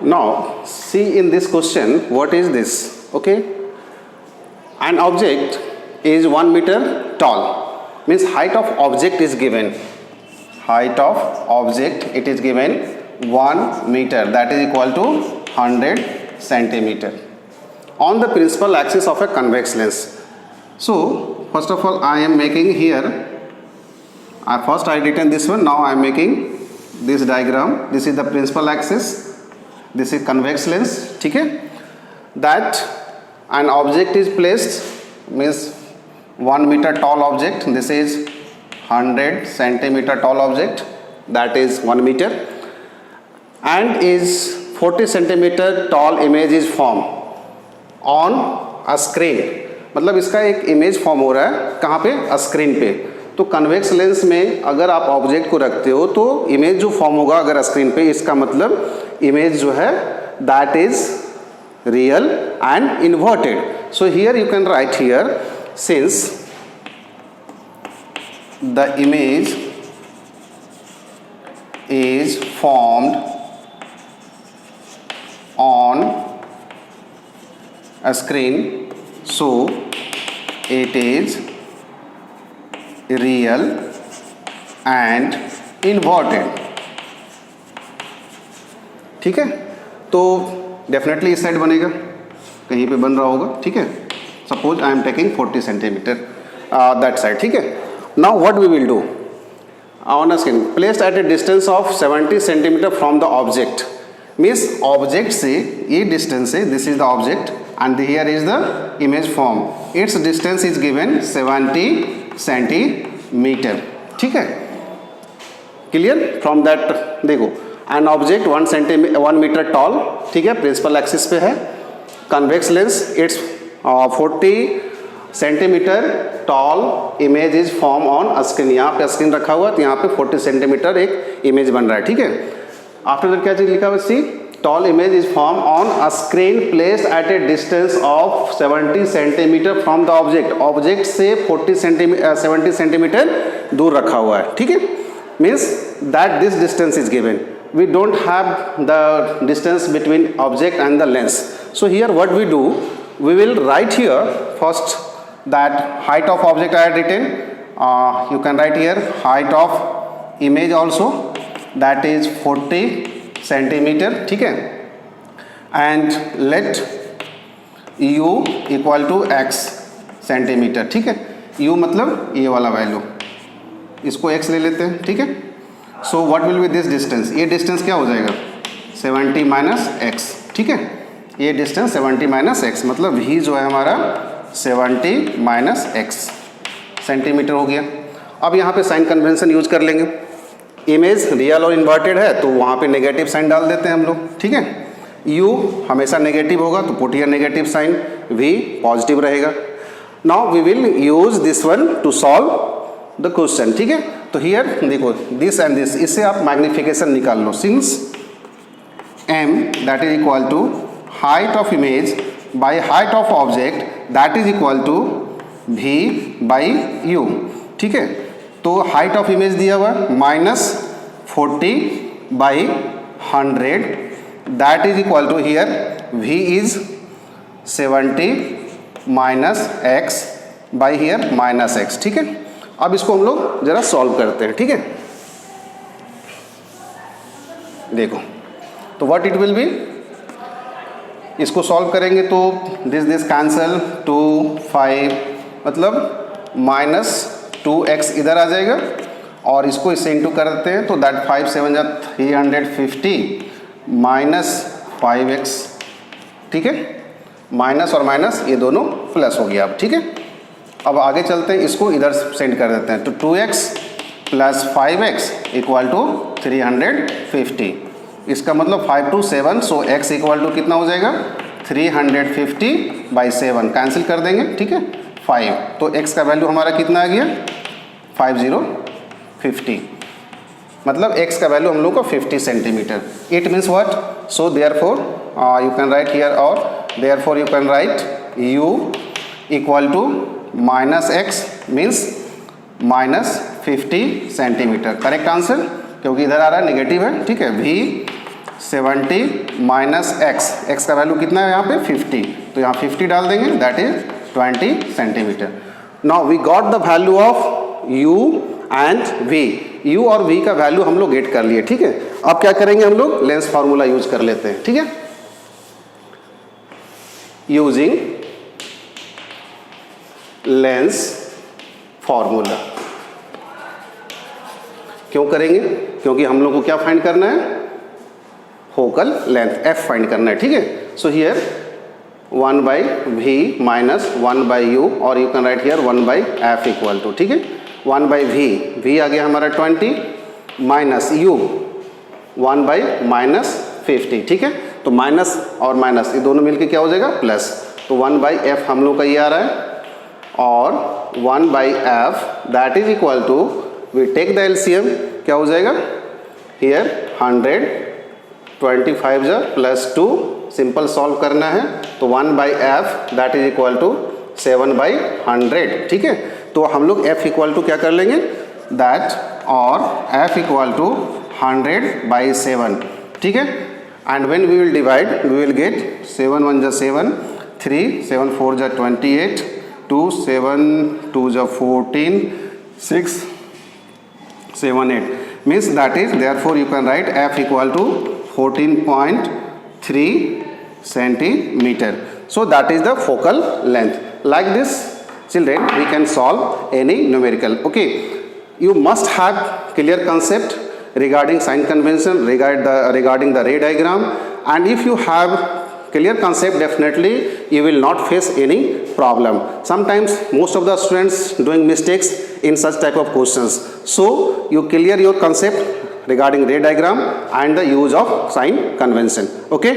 Now see in this question what is this? Okay, an object is 1 meter tall, means height of object is given. Height of object it is given 1 meter, that is equal to 100 centimeter on the principal axis of a convex lens. So first of all I am making here, first I written this one, now I am making this diagram. This is the principal axis, this is convex lens, ठीक है. That an object is placed, means 1 meter tall object, this is 100 centimeter tall object, that is 1 meter, and is 40 centimeter tall image is formed on a screen. मतलब इसका एक image form हो रहा है कहाँ पे? स्क्रीन पे. तो कन्वेक्स लेंस में अगर आप ऑब्जेक्ट को रखते हो तो इमेज जो फॉर्म होगा अगर स्क्रीन पे, इसका मतलब इमेज जो है that is real and inverted. So here you can write here, since the image is formed on a screen, so it is real and inverted. ठीक है, तो डेफिनेटली इस साइड बनेगा, कहीं पे बन रहा होगा. ठीक है, suppose I am taking 40 centimetre that side. ठीक है, now what we will do on a screen placed at a distance of 70 centimetre from the object. Means object से ये डिस्टेंस है, this is the object and here is the image form. Its distance is given 70 centimeter. ठीक है, clear. From that देखो, an object 1 metre toll, ठीक है, principal axis पे है. Convex lens it's 40 centimetre toll image is form on screen. यहाँ पे screen रखा हुआ तो यहाँ पे 40 सेंटीमीटर एक इमेज बन रहा है. ठीक है, आफ्टर दैट क्या चीज लिखा हुआ? सी tall image is formed on a screen placed at a distance of 70 centimeter from the object. Object से 70 सेंटीमीटर दूर रखा हुआ है. ठीक है, means that this distance is given. We don't have the distance between object and the lens. So here what we do, we will write here first that height of object I had written. You can write here height of image also, that is 40 centimetre. ठीक है, and let u equal to x centimetre. ठीक है, u मतलब ये वाला value, इसको x ले लेते हैं. ठीक है, so what will be this distance? ये डिस्टेंस क्या हो जाएगा? 70 माइनस x. ठीक है, ये डिस्टेंस 70 माइनस x, मतलब v जो है हमारा 70 माइनस x सेंटीमीटर हो गया. अब यहाँ पे साइन कन्वेंशन यूज कर लेंगे. इमेज रियल और इन्वर्टेड है तो वहाँ पे नेगेटिव साइन डाल देते हैं हम लोग. ठीक है, u हमेशा नेगेटिव होगा तो put here negative sign, v positive रहेगा. Now we will use this one to solve the question. ठीक है, तो हियर देखो दिस एंड दिस, इससे आप मैग्निफिकेशन निकाल लो. Since m that is equal to height of image by height of object that is equal to v by u. ठीक है, तो हाइट ऑफ इमेज दिया हुआ -40 by 100 that is equal to here v is 70 minus x by here minus x. ठीक है, अब इसको हम लोग जरा सॉल्व करते हैं. ठीक है, देखो तो व्हाट इट विल बी, इसको सॉल्व करेंगे तो दिस कैंसल 2 5, मतलब -2x इधर आ जाएगा और इसको इससे इंटू करते हैं तो दैट 5 7 जा 350 माइनस 5x. ठीक है, माइनस और माइनस ये दोनों प्लस हो गया. अब ठीक है, अब आगे चलते हैं, इसको इधर सेंड कर देते हैं. तो 2x plus 5x equal to 350. इसका मतलब 5 2 7, सो x इक्वल टू कितना हो जाएगा? 350 बाई 7 कैंसिल कर देंगे. ठीक है, 5, तो x का वैल्यू हमारा कितना आ गया? 50, मतलब x का वैल्यू हम लोग को 50 centimetre. It means what? So therefore you can write here, और therefore you can write u equal to -x means -50 centimetre. Correct answer, क्योंकि इधर आ रहा है नेगेटिव है. ठीक है, v 70 माइनस x का वैल्यू कितना है यहाँ पे 50, तो यहाँ 50 डाल देंगे, that is 20 centimetre. Now we got the value of u and v, u और v का वैल्यू हम लोग गेट कर लिए, ठीक है। अब क्या करेंगे हम लोग, लेंस फार्मूला यूज कर लेते हैं, ठीक है। यूजिंग लेंस फार्मूला क्यों करेंगे, क्योंकि हम लोग को क्या फाइंड करना है, फोकल लेंथ f फाइंड करना है, ठीक है। So here 1 by v minus 1 by u, और you can write here 1 by f equal to, ठीक है, 1 by v आ गया हमारा 20 माइनस u 1 by माइनस 50, ठीक है। तो माइनस और माइनस ये दोनों मिलके क्या हो जाएगा, प्लस, तो 1 by f हम लोग का ये आ रहा है, और 1 by f that is equal to, we take the LCM, क्या हो जाएगा हियर 100, 25 जा प्लस 2, सिंपल सॉल्व करना है, तो 1 by f that is equal to 7 by 100, ठीक है। तो हम लोग f इक्वल टू क्या कर लेंगे, दैट, और f इक्वल टू 100 by 7, ठीक है। And when we will divide, we will get 7 1 जा 7, 3 7 4 जा 28, 2 7 2 जा 14, 6 7 8, means that is, therefore you can write f equal to 14.3 centimeter. So that is the focal length. Like this, children, we can solve any numerical. Okay, you must have clear concept regarding sign convention, regarding the ray diagram, and if you have clear concept, definitely you will not face any problem. Sometimes most of the students doing mistakes in such type of questions, so you clear your concept regarding ray diagram and the use of sign convention. Okay.